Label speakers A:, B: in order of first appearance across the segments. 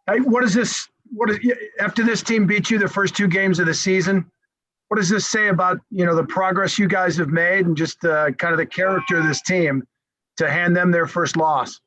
A: Hey, after this team beat you the first two games of the season? What does this say about the progress you guys have made and just kind of the character of this team to hand them their first loss?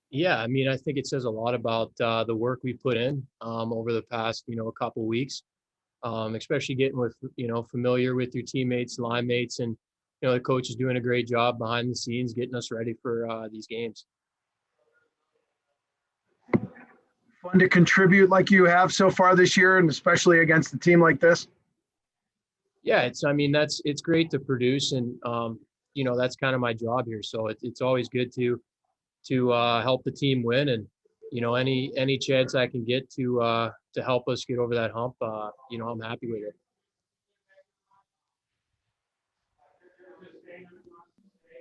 B: Yeah, I mean, I think it says a lot about the work we put in over the past, a couple weeks, especially getting with, familiar with your teammates, line mates, and, the coach is doing a great job behind the scenes getting us ready for these games.
A: Fun to contribute like you have so far this year, and especially against a team like this?
B: Yeah, it's great to produce, and that's kind of my job here. So it's always good to help the team win, and any chance I can get to help us get over that hump, I'm happy with it.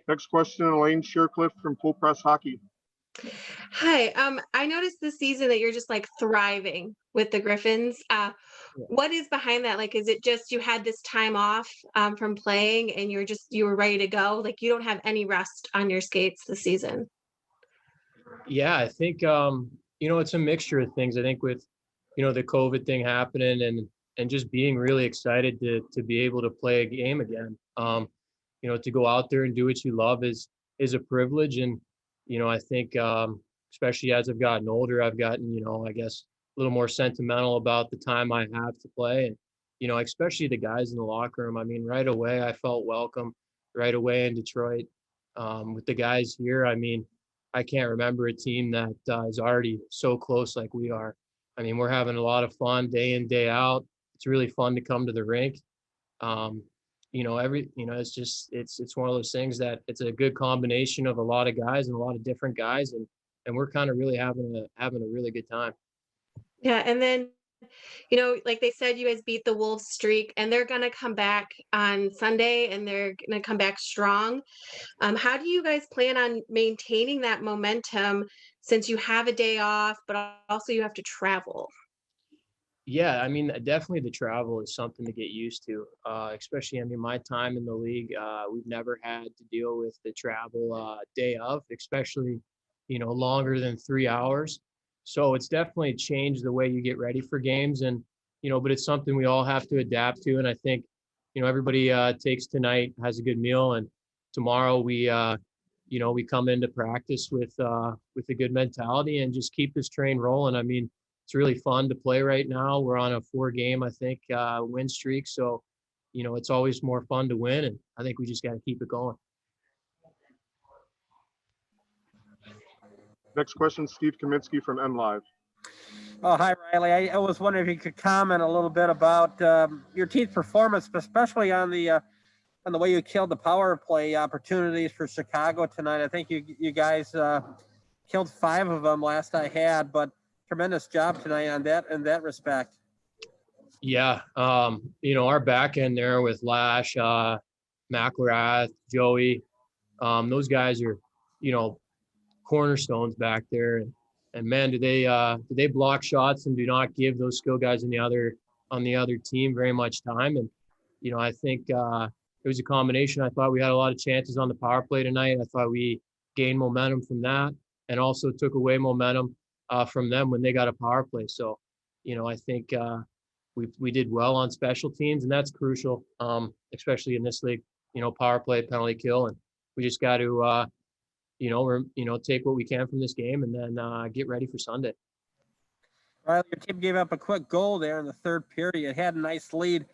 C: Next question, Elaine Shearcliff from Full Press Hockey.
D: Hi. I noticed this season that you're just like thriving with the Griffins. What is behind that? Like, is it just you had this time off from playing and you were ready to go? Like, you don't have any rest on your skates this season?
B: Yeah, I think it's a mixture of things. I think with the COVID thing happening and just being really excited to be able to play a game again. To go out there and do what you love is a privilege, and I think especially as I've gotten older, I've gotten I guess a little more sentimental about the time I have to play, and especially the guys in the locker room. I mean, right away I felt welcome right away in Detroit with the guys here. I mean, I can't remember a team that is already so close like we are. I mean, we're having a lot of fun day in, day out. It's really fun to come to the rink. It's just it's one of those things that it's a good combination of a lot of guys and a lot of different guys, and we're kind of really having a really good time.
D: Yeah, and then like they said, you guys beat the Wolves streak, and they're gonna come back on Sunday, and they're gonna come back strong. How do you guys plan on maintaining that momentum since you have a day off, but also you have to travel?
B: Yeah, I mean, definitely the travel is something to get used to, especially, I mean, my time in the league, we've never had to deal with the travel day of, especially, longer than 3 hours. So it's definitely changed the way you get ready for games, and, but it's something we all have to adapt to. And I think, everybody takes tonight, has a good meal, and tomorrow we come into practice with a good mentality and just keep this train rolling. I mean, it's really fun to play right now. We're on a 4-game, I think, win streak. So, it's always more fun to win, and I think we just got to keep it going.
C: Next question, Steve Kaminsky from MLive.
E: Oh, hi, Riley. I was wondering if you could comment a little bit about your team's performance, especially on the way you killed the power play opportunities for Chicago tonight. I think you guys killed 5 of them last I had, but tremendous job tonight on that in that respect.
B: Yeah, our back end there with Lash, McElrath, Joey, those guys are, cornerstones back there, and man, do they block shots and do not give those skill guys on the other team very much time. And I think it was a combination. I thought we had a lot of chances on the power play tonight. I thought we gained momentum from that, and also took away momentum from them when they got a power play. So, I think we did well on special teams, and that's crucial, especially in this league. Power play, penalty kill, and we just got to take what we can from this game, and then get ready for Sunday.
E: Riley, your team gave up a quick goal there in the third period. It had a nice lead.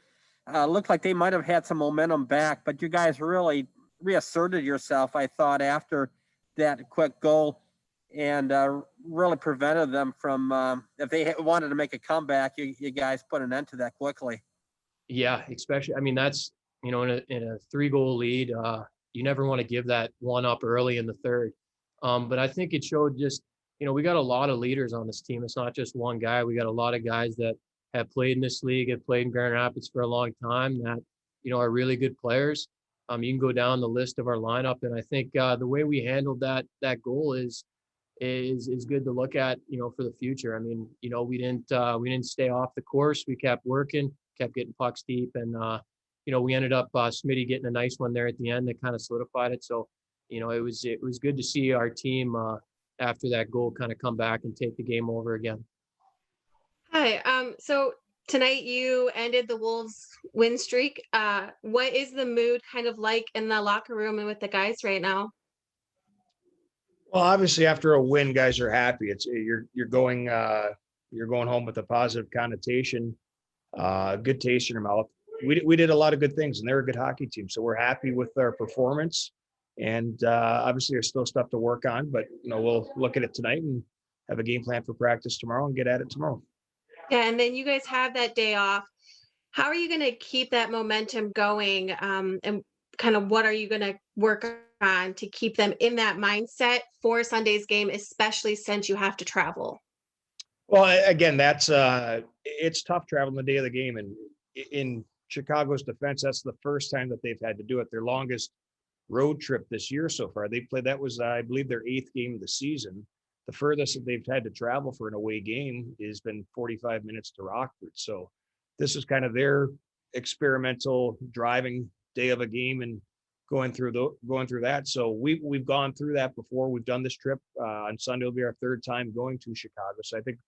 E: Looked like they might have had some momentum back, but you guys really reasserted yourself, I thought, after that quick goal, and really prevented them from, if they wanted to make a comeback, you guys put an end to that quickly.
B: Yeah, especially, I mean, that's, in a 3-goal lead, you never want to give that one up early in the third. But I think it showed just, we got a lot of leaders on this team. It's not just one guy. We got a lot of guys that have played in this league, have played in Grand Rapids for a long time, that, are really good players. You can go down the list of our lineup, and I think the way we handled that goal is good to look at, for the future. I mean, we didn't stay off the course. We kept working, kept getting pucks deep, and we ended up Smitty getting a nice one there at the end that kind of solidified it. So, it was good to see our team after that goal kind of come back and take the game over again.
D: Hi. So tonight you ended the Wolves win streak. What is the mood kind of like in the locker room and with the guys right now?
F: Well, obviously, after a win, guys are happy. It's you're going home with a positive connotation, good taste in your mouth. We did a lot of good things, and they're a good hockey team. So we're happy with our performance. And obviously, there's still stuff to work on, but we'll look at it tonight and have a game plan for practice tomorrow and get at it tomorrow.
D: Yeah, and then you guys have that day off. How are you going to keep that momentum going? And kind of what are you going to work on to keep them in that mindset for Sunday's game, especially since you have to travel?
F: Well, again, that's it's tough traveling the day of the game, and in Chicago's defense, that's the first time that they've had to do it. Their longest road trip this year so far. They played, that was, I believe, their 8th game of the season. The furthest that they've had to travel for an away game has been 45 minutes to Rockford. So this is kind of their experimental driving day of a game and going through that. So we've gone through that before. We've done this trip. On Sunday will be our 3rd time going to Chicago. So I think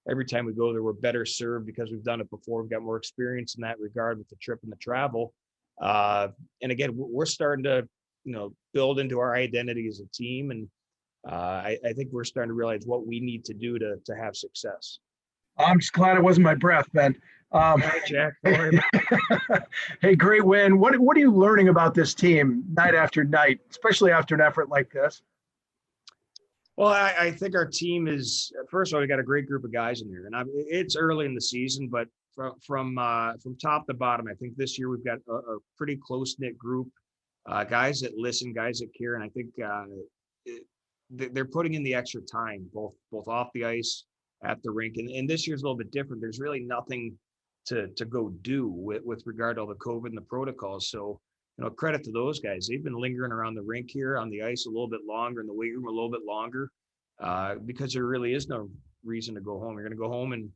F: every time we go there, we're better served because we've done it before. We've got more experience in that regard with the trip and the travel. And again, we're starting to, build into our identity as a team. And I think we're starting to realize what we need to do to have success.
A: I'm just glad it wasn't my breath, Ben.
F: Hi, Jack. Don't worry about
A: Hey, great win. What are you learning about this team night after night, especially after an effort like this?
F: Well, I think our team is, first of all, we got a great group of guys in there, and it's early in the season, but from top to bottom, I think this year we've got a pretty close knit group, guys that listen, guys that care, and I think they're putting in the extra time, both off the ice, at the rink, and this year's a little bit different. There's really nothing to go do with regard to all the COVID and the protocols, so. Credit to those guys. They've been lingering around the rink here on the ice a little bit longer, in the weight room a little bit longer, because there really is no reason to go home. You're going to go home and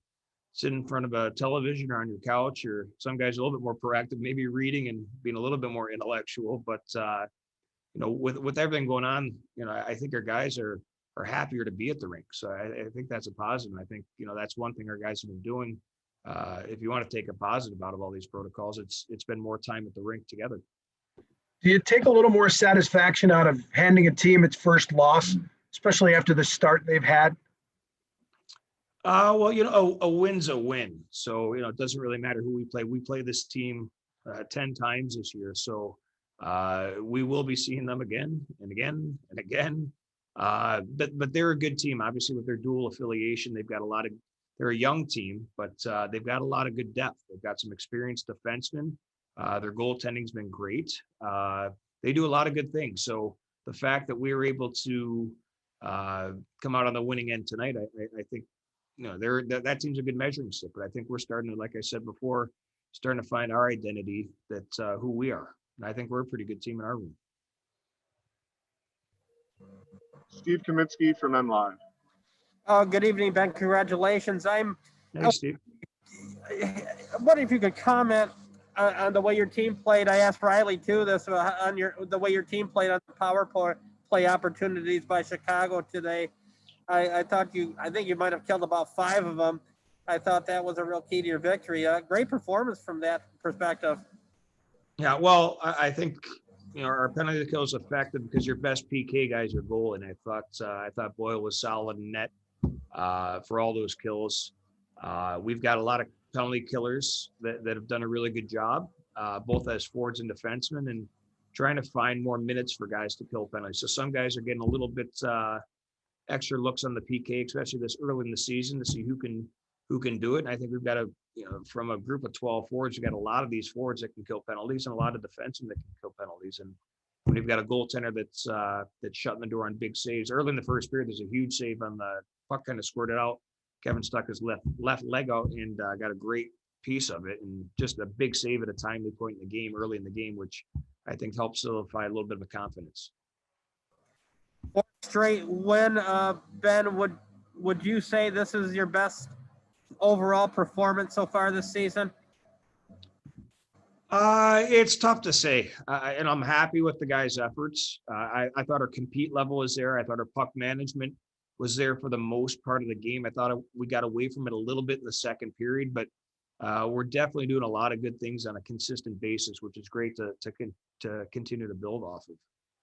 F: sit in front of a television or on your couch, or some guys are a little bit more proactive, maybe reading and being a little bit more intellectual. But, with everything going on, I think our guys are happier to be at the rink. So I think that's a positive. I think, that's one thing our guys have been doing. If you want to take a positive out of all these protocols, it's been more time at the rink together.
A: Do you take a little more satisfaction out of handing a team its first loss, especially after the start they've had?
F: Well, a win's a win. So, it doesn't really matter who we play. We play this team 10 times this year. So we will be seeing them again and again and again. But they're a good team, obviously, with their dual affiliation. They're a young team, but they've got a lot of good depth. They've got some experienced defensemen. Their goaltending's been great. They do a lot of good things. So the fact that we were able to come out on the winning end tonight, I think, that team's a good measuring stick. But I think we're starting to, like I said before, starting to find our identity, that who we are. And I think we're a pretty good team in our room.
C: Steve Kaminsky from MLive.
E: Good evening, Ben. Congratulations.
F: Hey, Steve.
E: I wonder if you could comment on the way your team played. I asked Riley too this on the way your team played on the power play opportunities by Chicago today. I think you might have killed about 5 of them. I thought that was a real key to your victory. Great performance from that perspective.
F: Yeah, well, I think our penalty kill is effective because your best PK guys are goal, and I thought Boyle was solid in net for all those kills. We've got a lot of penalty killers that have done a really good job, both as forwards and defensemen, and trying to find more minutes for guys to kill penalties. So some guys are getting a little bit extra looks on the PK, especially this early in the season, to see who can do it. And I think we've got from a group of 12 forwards, we've got a lot of these forwards that can kill penalties and a lot of defensemen that can kill penalties. And when you've got a goaltender that's shutting the door on big saves, early in the first period, there's a huge save on the puck, kind of squirted out. Kevin stuck his left leg out and got a great piece of it, and just a big save at a timely point in the game, early in the game, which I think helps solidify a little bit of a confidence.
E: Straight win, Ben. Would you say this is your best overall performance so far this season?
F: It's tough to say, and I'm happy with the guys' efforts. I thought our compete level is there. I thought our puck management was there for the most part of the game. I thought we got away from it a little bit in the second period, but we're definitely doing a lot of good things on a consistent basis, which is great to continue to build off of.